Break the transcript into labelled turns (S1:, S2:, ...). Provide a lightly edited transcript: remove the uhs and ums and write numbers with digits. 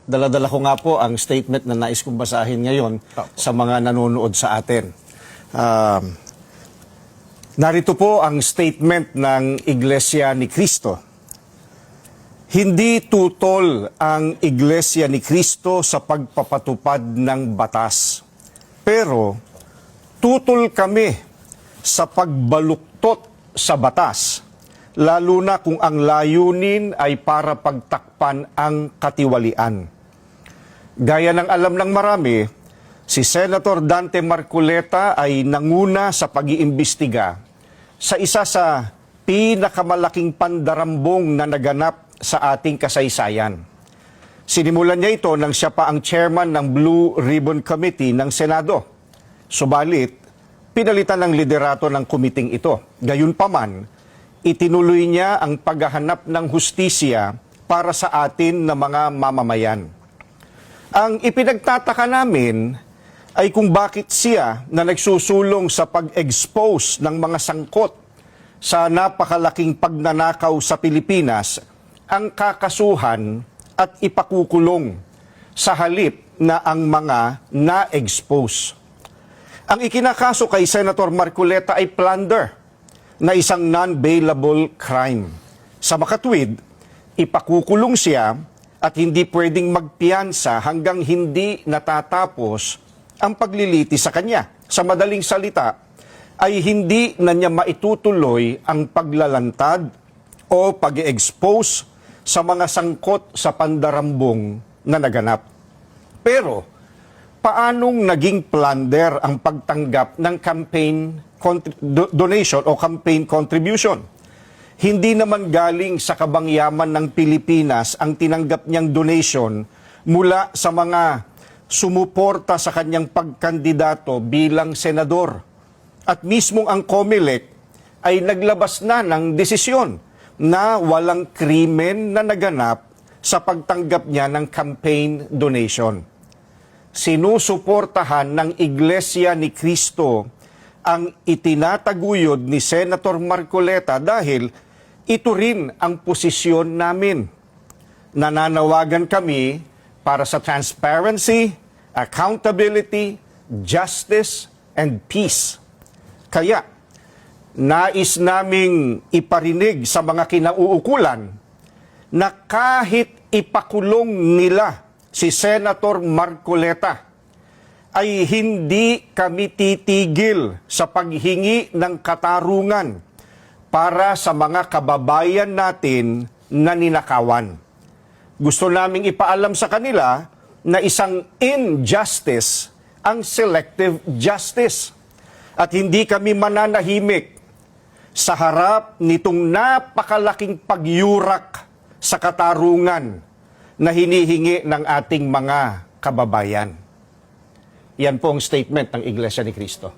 S1: Dala-dala ko nga po ang statement na nais kong basahin ngayon sa mga nanonood sa atin. Narito po ang statement ng Iglesia ni Cristo. Hindi tutol ang Iglesia ni Cristo sa pagpapatupad ng batas. Pero tutol kami sa pagbaluktot sa batas, lalo na kung ang layunin ay para pagtakpan ang katiwalian. Gaya ng alam ng marami, si Senator Dante Marcoleta ay nanguna sa pag-iimbestiga sa isa sa pinakamalaking pandarambong na naganap sa ating kasaysayan. Sinimulan niya ito nang siya pa ang chairman ng Blue Ribbon Committee ng Senado. Subalit, pinalitan ng liderato ng kumiting ito. Gayunpaman, itinuloy niya ang paghahanap ng hustisya para sa atin na mga mamamayan. Ang ipinagtataka namin ay kung bakit siya na nagsusulong sa pag-expose ng mga sangkot sa napakalaking pagnanakaw sa Pilipinas ang kakasuhan at ipakukulong sa halip na ang mga na-expose. Ang ikinakaso kay Senator Marcoleta ay plunder na isang non-bailable crime. Sa makatwid, ipakukulong siya at hindi pwedeng magpiyansa hanggang hindi natatapos ang pagliliti sa kanya. Sa madaling salita, ay hindi na niya maitutuloy ang paglalantad o pag-expose sa mga sangkot sa pandarambong na naganap. Pero, paanong naging plunder ang pagtanggap ng campaign donation o campaign contribution? Hindi naman galing sa kabangyaman ng Pilipinas ang tinanggap niyang donation mula sa mga sumuporta sa kanyang pagkandidato bilang senador. At mismong ang COMELEC ay naglabas na ng desisyon na walang krimen na naganap sa pagtanggap niya ng campaign donation. Sinusuportahan ng Iglesia ni Cristo ang itinataguyod ni Senator Marcoleta dahil ito rin ang posisyon namin. Nananawagan kami para sa transparency, accountability, justice, and peace. Kaya, nais naming iparinig sa mga kinauukulan na kahit ipakulong nila si Senator Marcoleta, ay hindi kami titigil sa paghingi ng katarungan para sa mga kababayan natin na ninakawan. Gusto naming ipaalam sa kanila na isang injustice ang selective justice. At hindi kami mananahimik sa harap nitong napakalaking pagyurak sa katarungan na hinihingi ng ating mga kababayan. Yan po ang statement ng Iglesia ni Cristo.